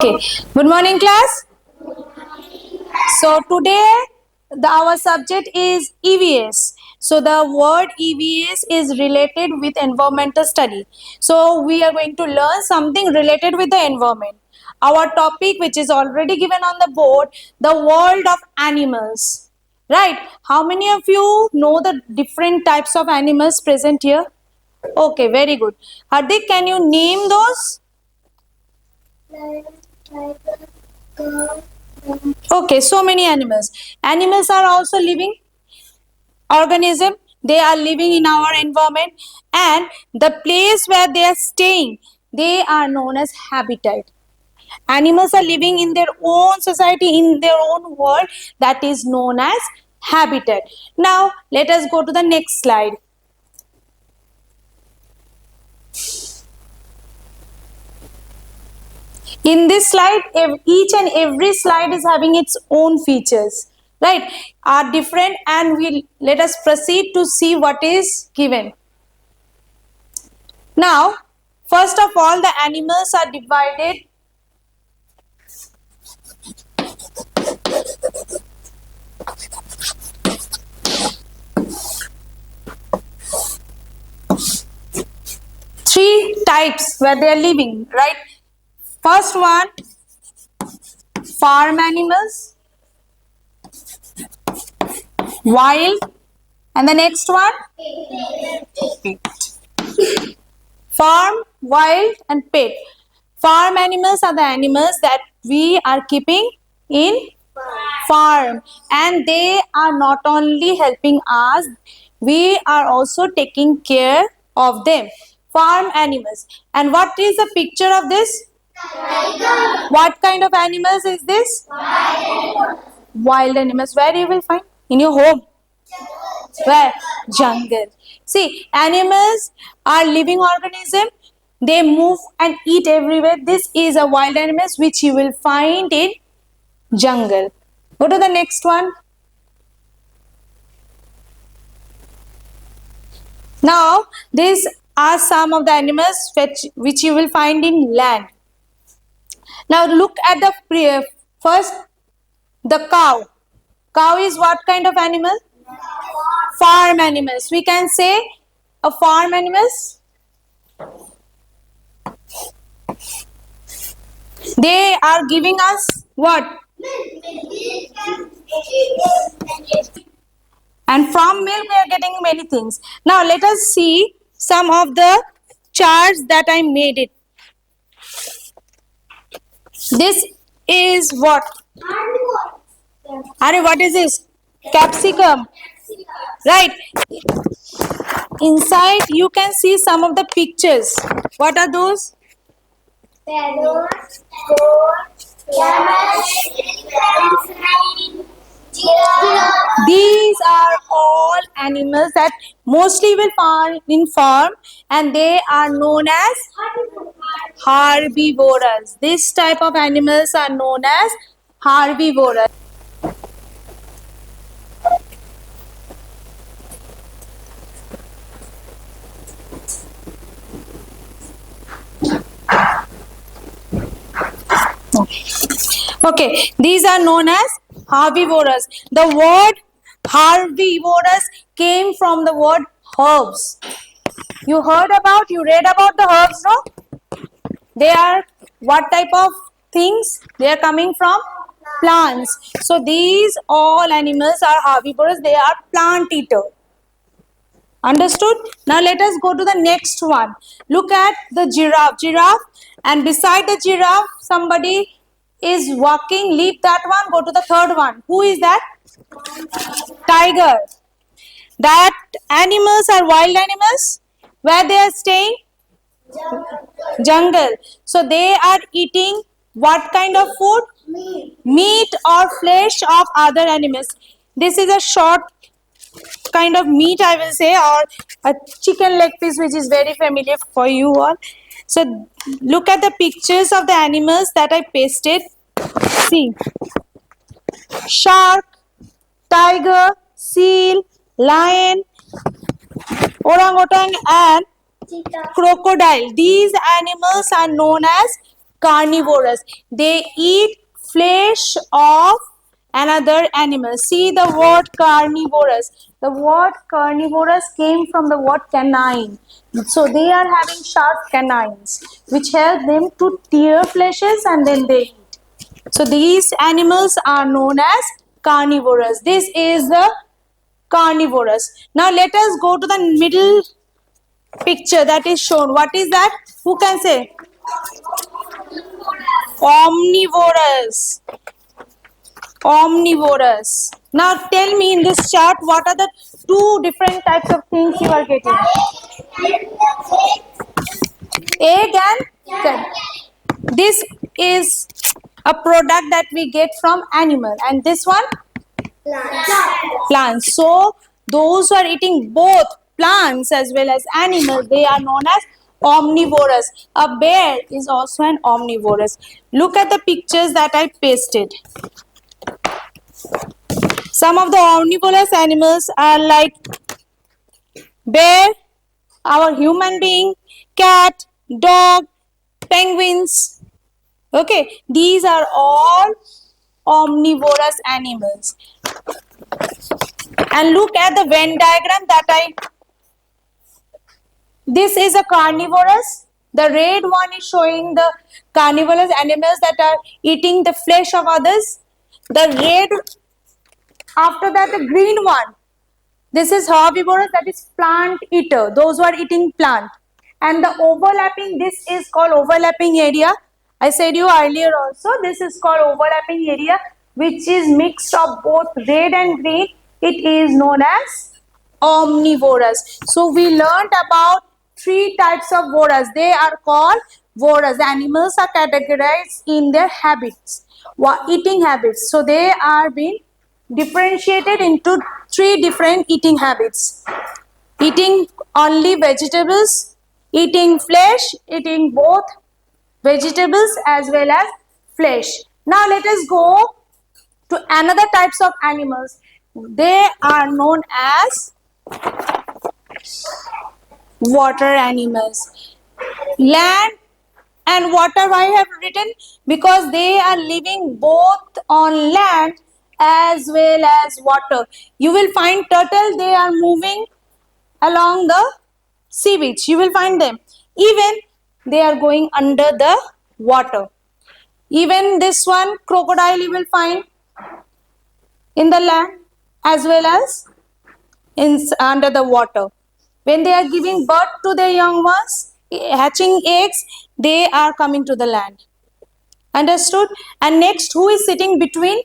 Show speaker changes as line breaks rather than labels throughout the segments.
Okay, good morning, class. So, today our subject is EVS. So, the word EVS is related with environmental study. So, we are going to learn something related with the environment. Our topic, which is already given on the board, the world of animals. Right? How many of you know the different types of animals present here? Okay, very good. Hardik, can you name those? Okay, so many animals. Animals are also living organism. They are living in our environment, and the place where they are staying, they are known as habitat. Animals are living in their own society, in their own world, that is known as habitat. Now, let us go to the next slide. In this slide, each and every slide is having its own features, right, are different, and we let us proceed to see what is given. Now, first of all, the animals are divided three types where they are living, right? First one, farm animals, wild, and the next one, farm, wild, and pet. Farm animals are the animals that we are keeping in farm, and they are not only helping us, we are also taking care of them. Farm animals. And what is the picture of this? What kind of animals is this? Wild animals. Where you will find? In your home. Where? Jungle. See, animals are living organism. They move and eat everywhere. This is a wild animals which you will find in jungle. Go to the next one. Now, these are some of the animals which you will find in land. Now, look at the first, the cow. Cow is what kind of animal? Farm animals. We can say a farm animals. They are giving us what? And from milk we are getting many things. Now let us see some of the charts that I made it. This is what? Are what is this? Capsicum. Right. Inside you can see some of the pictures. What are those? Parrots, goats, camels, elephants, these are all animals that mostly will find in farm, and they are known as herbivores. This type of animals are known as herbivores. Okay, these are known as herbivores. The word herbivores came from the word herbs. You read about the herbs, no? They are what type of things? They are coming from plants. So these all animals are herbivores. They are plant eater. Understood? Now let us go to the next one. Look at the giraffe, and beside the giraffe somebody is walking. Leave that one, go to the third one. Who is that? Tiger. That animals are wild animals. Where they are staying? Jungle. So they are eating what kind of food? Meat or flesh of other animals. This is a short kind of meat, I will say, or a chicken leg piece, which is very familiar for you all. So look at the pictures of the animals that I pasted. See, shark, tiger, seal, lion, orangutan, and crocodile. These animals are known as carnivorous. They eat flesh of another animal. See the word carnivorous. The word carnivorous came from the word canine. So they are having sharp canines which help them to tear fleshes and then they eat. So these animals are known as carnivorous. This is the carnivorous. Now let us go to the middle picture that is shown. What is that? Who can say? Omnivorous. Omnivorous. Now tell me in this chart what are the two different types of things you are getting? Egg and gun. This is a product that we get from animal, and this one plants. So those who are eating both plants as well as animals, they are known as omnivorous. A bear is also an omnivorous. Look at the pictures that I pasted. Some of the omnivorous animals are like bear, our human being, cat, dog, penguins. Okay, these are all omnivorous animals. And look at the Venn diagram that this is a carnivorous. The red one is showing the carnivorous animals that are eating the flesh of others. The red, after that the green one, this is herbivorous, that is plant eater, those who are eating plant. And the overlapping, this is called overlapping area. I said you earlier also, this is called overlapping area, which is mixed of both red and green. It is known as omnivorous. So we learned about three types of vorous. They are called vorous. The animals are categorized in their habits, eating habits. So they are being differentiated into three different eating habits: eating only vegetables, eating flesh, eating both vegetables as well as flesh. Now let us go to another types of animals. They are known as water animals. Land and water, I have written because they are living both on land as well as water. You will find turtle, they are moving along the sea beach. You will find them. Even they are going under the water. Even this one, crocodile, you will find in the land as well as under the water. When they are giving birth to their young ones, hatching eggs, they are coming to the land. Understood? And next, who is sitting between?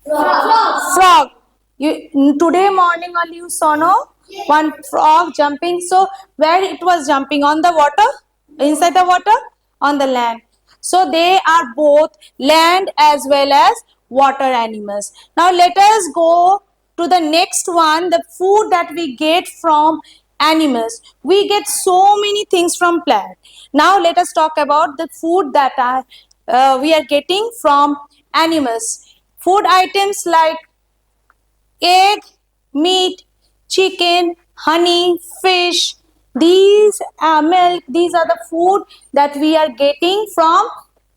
Frog. Today morning only you saw no? One frog jumping. So where it was jumping? On the water? Inside the water? On the land. So they are both land as well as water animals. Now let us go to the next one, the food that we get from animals. We get so many things from plant. Now let us talk about the food that we are getting from animals. Food items like egg, meat, chicken, honey, fish, these are milk, these are the food that we are getting from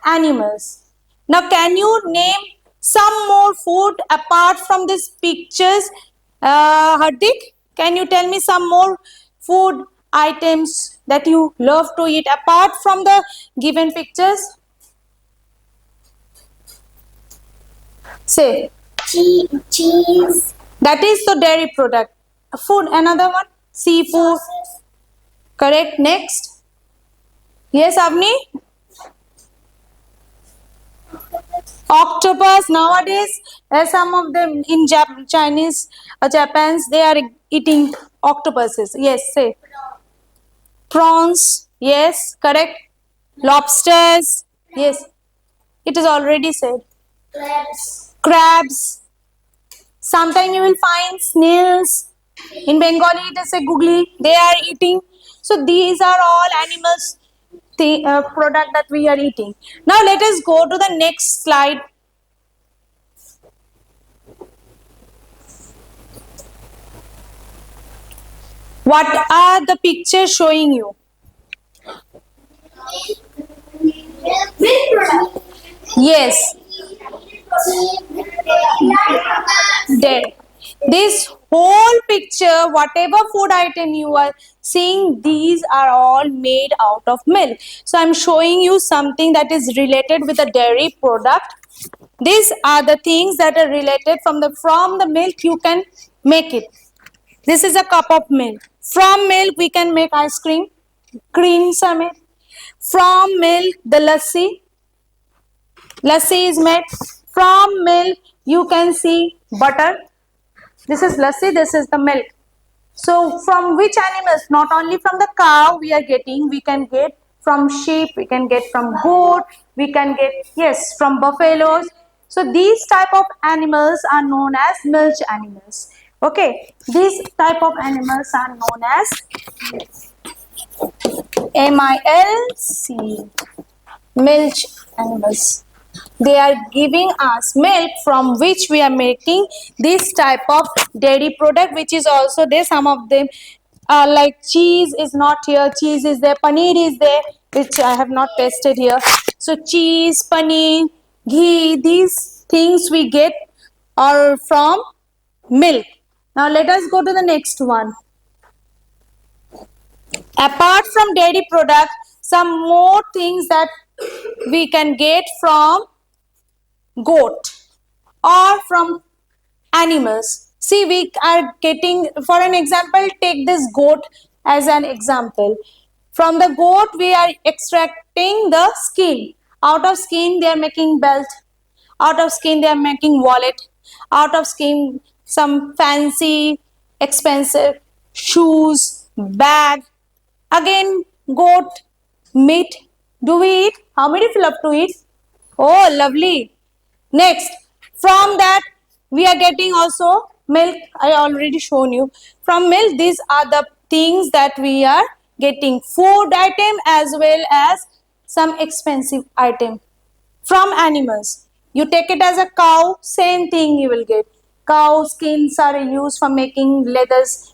animals. Now can you name some more food apart from these pictures? Hardik, can you tell me some more food items that you love to eat apart from the given pictures? Say.
Cheese.
That is the dairy product. Food, another one? Seafood.
Sauces.
Correct. Next. Yes, Avni? Octopus. Nowadays, some of them in Chinese, Japans, they are eating octopuses. Yes, say. Prawns. Yes, correct. Lobsters. Yes. It is already said.
Crabs.
Crabs. Sometimes you will find snails. In Bengali, it is a googly. They are eating. So these are all animals product that we are eating. Now let us go to the next slide. What are the pictures showing you?
Milk product.
Yes, dead. This whole picture, whatever food item you are seeing, these are all made out of milk. So I'm showing you something that is related with a dairy product. These are the things that are related from the milk you can make it. This is a cup of milk. From milk we can make ice cream. Creams are made. From milk the lassi. Lassi is made. From milk you can see butter. This is lassi, this is the milk. So from which animals? Not only from the cow we are getting, we can get from sheep, we can get from goat, we can get, yes, from buffaloes. So these type of animals are known as milk animals. Okay, these type of animals are known as MILC, milk animals. They are giving us milk from which we are making this type of dairy product, which is also there. Some of them like cheese is not here, cheese is there, paneer is there, which I have not tasted here. So cheese, paneer, ghee, these things we get are from milk. Now let us go to the next one. Apart from dairy product, some more things that we can get from goat or from animals. See, we are getting, for an example, take this goat as an example. From the goat we are extracting the skin. Out of skin they are making belt. Out of skin they are making wallet. Out of skin some fancy expensive shoes, bag. Again goat meat. Do we eat? How many love to eat? Oh, lovely. Next, from that we are getting also milk. I already shown you. From milk, these are the things that we are getting. Food item as well as some expensive item. From animals, you take it as a cow, same thing you will get. Cow skins are used for making leathers,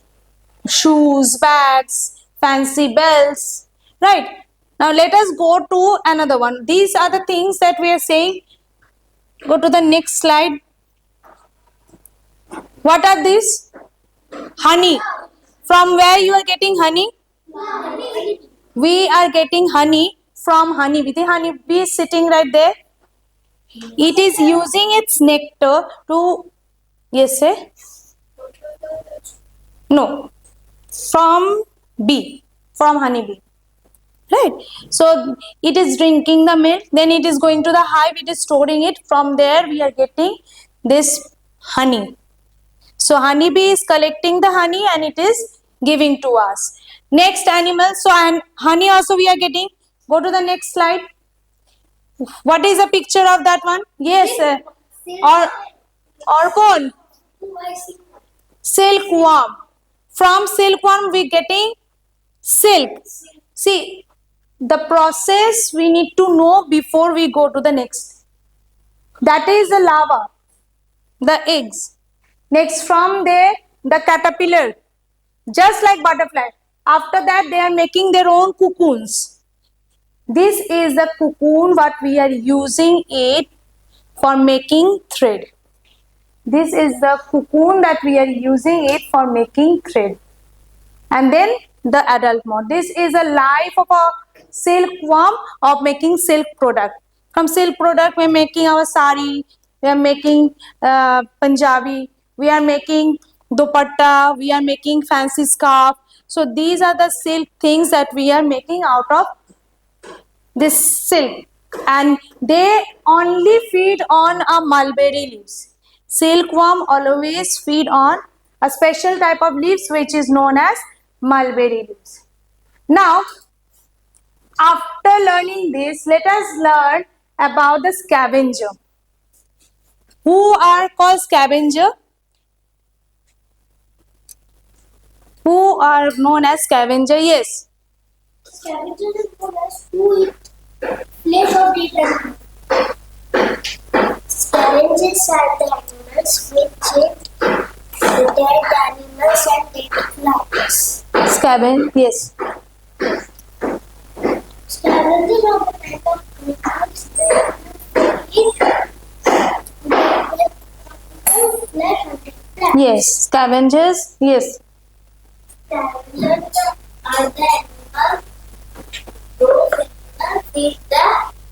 shoes, bags, fancy belts, right? Now let us go to another one. These are the things that we are saying. Go to the next slide. What are these? Honey. From where you are getting honey? We are getting honey from honeybee. The honeybee is sitting right there. It is using its nectar to, yes, say? No. From bee. From honeybee. Right? So it is drinking the milk, then it is going to the hive, it is storing it. From there we are getting this honey. So honeybee is collecting the honey and it is giving to us. Next animal, so and honey also we are getting. Go to the next slide. What is the picture of that one? Yes, or cone. Silkworm. From silkworm we getting silk. See, the process we need to know before we go to the next. That is the larva, the eggs. Next, from there, the caterpillar, just like butterfly. After that, they are making their own cocoons. This is the cocoon what we are using it for making thread. This is the cocoon that we are using it for making thread. And then the adult mode. This is a life of a silkworm of making silk product. From silk product, we are making our sari, we are making Punjabi, we are making dupatta, we are making fancy scarf. So these are the silk things that we are making out of this silk. And they only feed on a mulberry leaves. Silkworm always feed on a special type of leaves which is known as mulberry leaves. Now, after learning this, let us learn about the scavenger. Who are called scavenger? Who are known as scavenger? Yes.
Scavengers are those who eat flesh of dead animals. Scavengers are the animals which eat the dead animals and dead flowers.
Scavenger, yes.
Scavengers are the type of creatures flesh of the plant.
Yes, scavengers. Yes.
Scavengers are the animals those animals eat the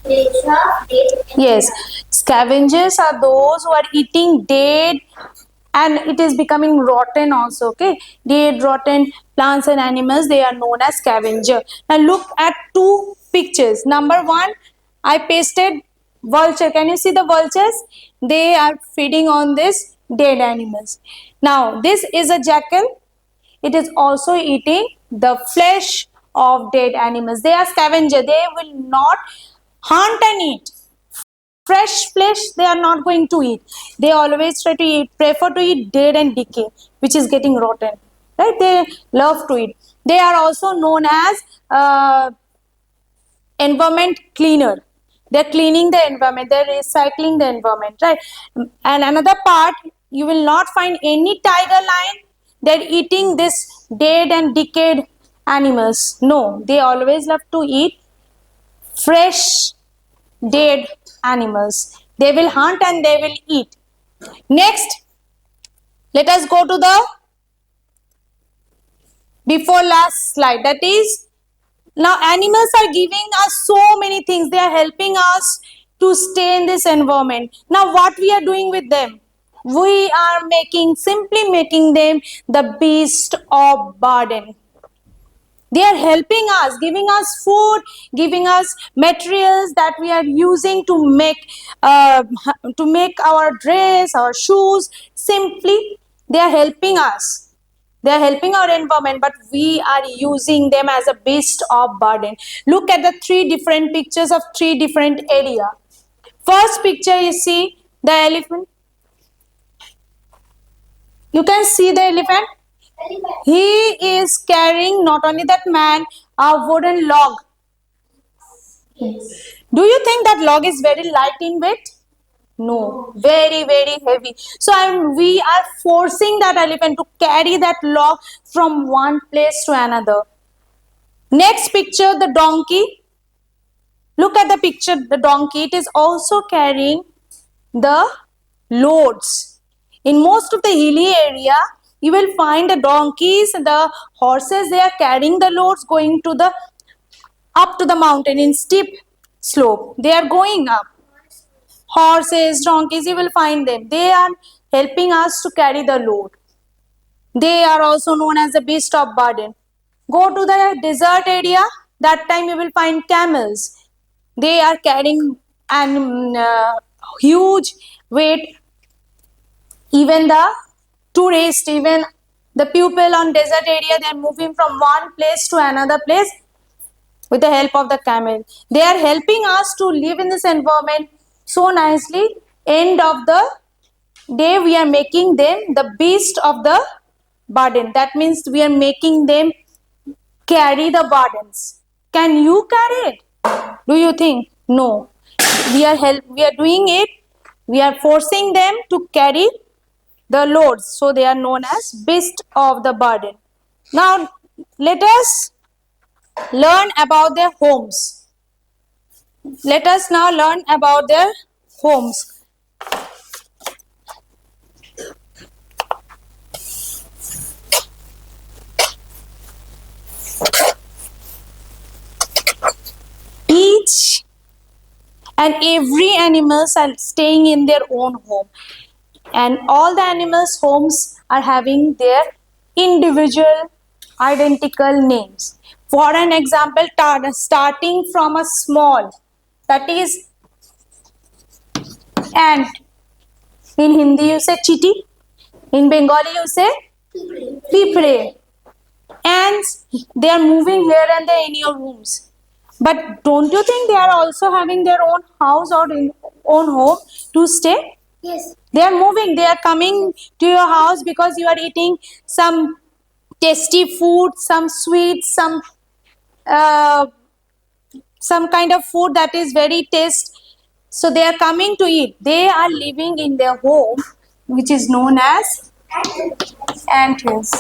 flesh of dead
Yes,
animals.
scavengers are those who are eating dead and it is becoming rotten also. Okay, dead, rotten plants and animals, they are known as scavenger. Now look at two pictures. Number one, I pasted vulture. Can you see the vultures? They are feeding on this dead animals. Now this is a jackal. It is also eating the flesh of dead animals. They are scavenger. They will not hunt and eat fresh flesh. They are not going to eat. They always try to eat, prefer to eat dead and decay, which is getting rotten, right? They love to eat. They are also known as environment cleaner. They're cleaning the environment, they're recycling the environment, right? And another part, you will not find any tiger lion, they're eating this dead and decayed animals. No, they always love to eat fresh dead animals. They will hunt and they will eat. Next, let us go to the before last slide. That is, now animals are giving us so many things. They are helping us to stay in this environment. Now what we are doing with them? We are simply making them the beast of burden. They are helping us, giving us food, giving us materials that we are using uh, to make our dress, our shoes. Simply, they are helping us. They are helping our environment, but we are using them as a beast of burden. Look at the three different pictures of three different area. First picture, you see the elephant. You can see the elephant. He is carrying not only that man, a wooden log. Do you think that log is very light in weight? No, very, very heavy. So we are forcing that elephant to carry that log from one place to another. Next picture, the donkey. Look at the picture, the donkey. It is also carrying the loads. In most of the hilly area, you will find the donkeys, the horses, they are carrying the loads going to the up to the mountain in steep slope. They are going up. Horses, donkeys, you will find them. They are helping us to carry the load. They are also known as the beast of burden. Go to the desert area. That time you will find camels. They are carrying an huge weight. Even the tourist, even the people on desert area, they are moving from one place to another place with the help of the camel. They are helping us to live in this environment so nicely. End of the day, we are making them the beast of the burden. That means we are making them carry the burdens. Can you carry it? Do you think? No. We are doing it. We are forcing them to carry the loads. So they are known as beast of the burden. Now let us learn about their homes. Let us now learn about their homes. Each and every animals are staying in their own home, and all the animals' homes are having their individual identical names. For an example, starting from a small, that is ant. In Hindi you say chiti, in Bengali you say pipre. Ants, they are moving here and there in your rooms. But don't you think they are also having their own house or own home to stay?
Yes.
They are moving, they are coming to your house because you are eating some tasty food, some sweets, uh, some kind of food that is very tasty. So they are coming to eat. They are living in their home, which is known as anthills.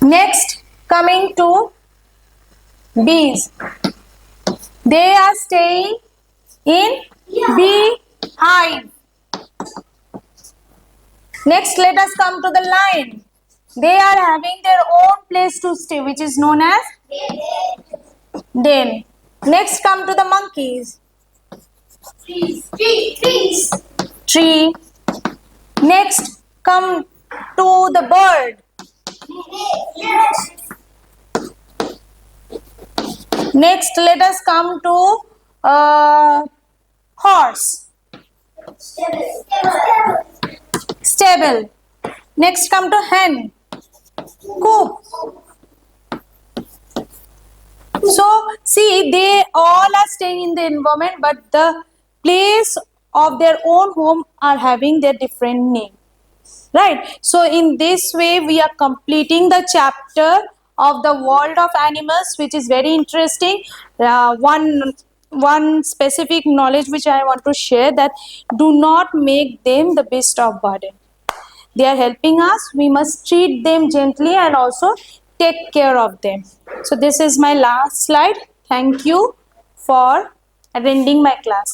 Next, coming to bees. They are staying in bee hive. Next, let us come to the lion. They are having their own place to stay, which is known as den. Next, come to the monkeys.
Trees.
Tree. Next, come to the bird. Next, let us come to horse. Stable. Next, come to hen. Coop. So, see, they all are staying in the environment, but the place of their own home are having their different name. Right? So, in this way, we are completing the chapter of the world of animals, which is very interesting. One specific knowledge which I want to share, that do not make them the beast of burden. They are helping us. We must treat them gently and also take care of them. So this is my last slide. Thank you for attending my class.